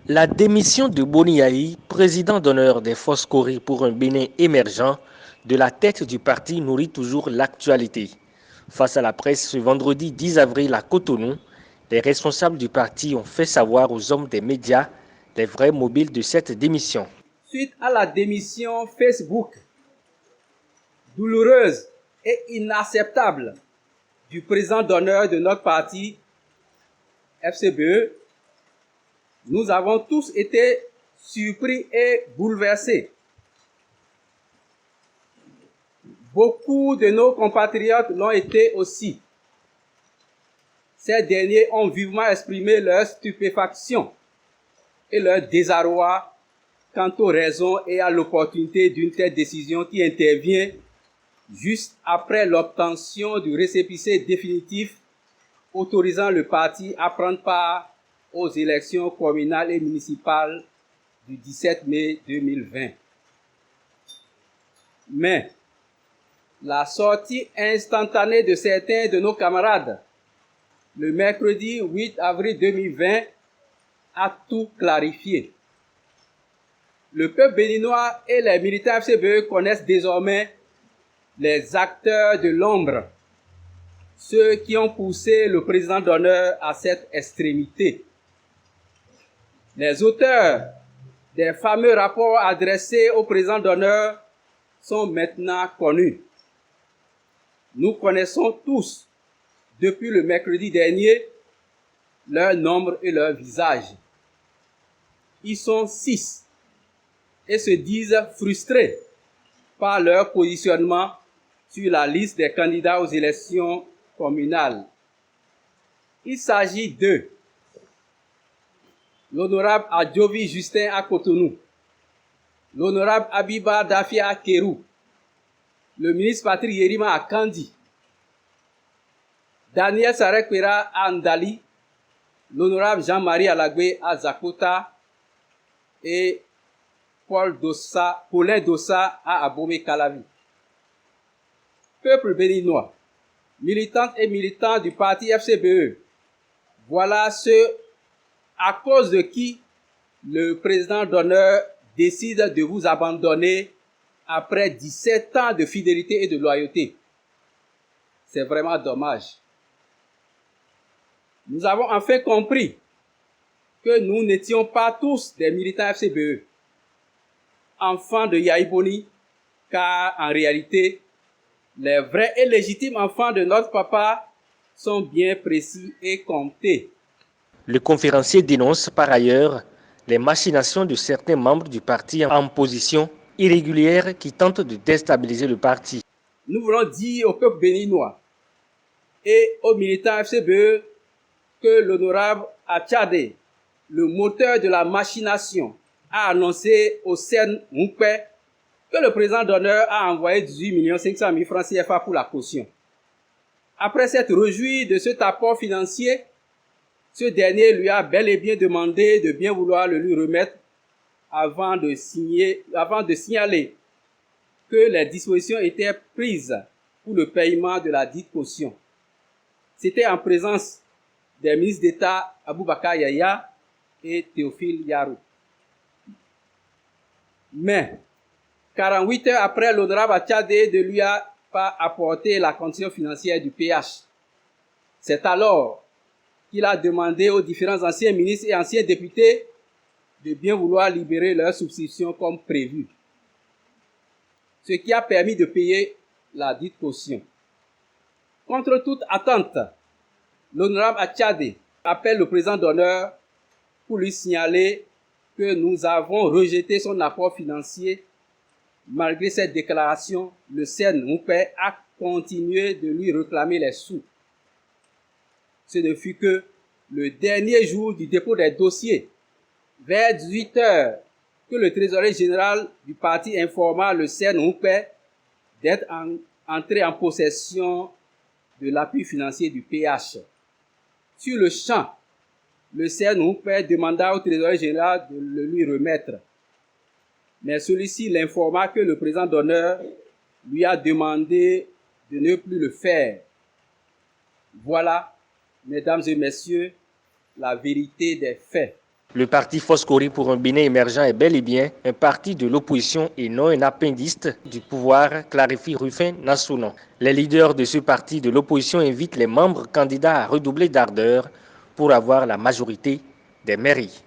La démission de Boni Yahi, président d'honneur des Forces Corées pour un Bénin émergent, de la tête du parti nourrit toujours l'actualité. Face à la presse ce vendredi 10 avril à Cotonou, les responsables du parti ont fait savoir aux hommes des médias les vrais mobiles de cette démission. Suite à la démission Facebook douloureuse et inacceptable du président d'honneur de notre parti, FCBE, nous avons tous été surpris et bouleversés. Beaucoup de nos compatriotes l'ont été aussi. Ces derniers ont vivement exprimé leur stupéfaction et leur désarroi quant aux raisons et à l'opportunité d'une telle décision qui intervient juste après l'obtention du récépissé définitif autorisant le parti à prendre part aux élections communales et municipales du 17 mai 2020. Mais la sortie instantanée de certains de nos camarades le mercredi 8 avril 2020 a tout clarifié. Le peuple béninois et les militants FCBE connaissent désormais les acteurs de l'ombre, ceux qui ont poussé le président d'honneur à cette extrémité. Les auteurs des fameux rapports adressés au président d'honneur sont maintenant connus. Nous connaissons tous, depuis le mercredi dernier, leur nombre et leur visage. Ils sont 6 et se disent frustrés par leur positionnement sur la liste des candidats aux élections communales. Il s'agit de l'honorable Adjovi Justin à Cotonou, l'honorable Abiba Dafia à Kérou, le ministre Patrick Yerima à Kandi, Daniel Sarekwera à Ndali, l'honorable Jean-Marie Alagbe à Zakota et Paulin Dossa à Abomey Calavi. Peuple béninois, militantes et militants du parti FCBE, voilà ce à cause de qui le président d'honneur décide de vous abandonner après 17 ans de fidélité et de loyauté. C'est vraiment dommage. Nous avons enfin compris que nous n'étions pas tous des militants FCBE, enfants de Yahi Boni, car en réalité, les vrais et légitimes enfants de notre papa sont bien précis et comptés. Le conférencier dénonce par ailleurs les machinations de certains membres du parti en position irrégulière qui tentent de déstabiliser le parti. Nous voulons dire au peuple béninois et aux militants FCBE que l'honorable Achade, le moteur de la machination, a annoncé au CEN Moukpe que le président d'honneur a envoyé 18 500 000 francs CFA pour la caution. Après s'être réjoui de cet apport financier, ce dernier lui a bel et bien demandé de bien vouloir le lui remettre avant de signaler que les dispositions étaient prises pour le paiement de la dite caution. C'était en présence des ministres d'État Aboubakar Yaya et Théophile Yarou. Mais 48 heures après, l'honorable Achade ne lui a pas apporté la condition financière du PH. C'est alors qu'il a demandé aux différents anciens ministres et anciens députés de bien vouloir libérer leur substitution comme prévu, ce qui a permis de payer la dite caution. Contre toute attente, l'honorable Achade appelle le président d'honneur pour lui signaler que nous avons rejeté son apport financier. Malgré cette déclaration, le CEN Moukpe a continué de lui réclamer les sous. Ce ne fut que le dernier jour du dépôt des dossiers, vers 18 heures, que le trésorier général du parti informa le CEN Moukpe d'être entré en possession de l'appui financier du PH. Sur le champ, le CEN Moukpe demanda au trésorier général de le lui remettre. Mais celui-ci l'informa que le président d'honneur lui a demandé de ne plus le faire. Voilà, mesdames et messieurs, la vérité des faits. Le parti Foskori pour un Bénin émergent est bel et bien un parti de l'opposition et non un appendiste du pouvoir, clarifie Rufin Nassounon. Les leaders de ce parti de l'opposition invitent les membres candidats à redoubler d'ardeur pour avoir la majorité des mairies.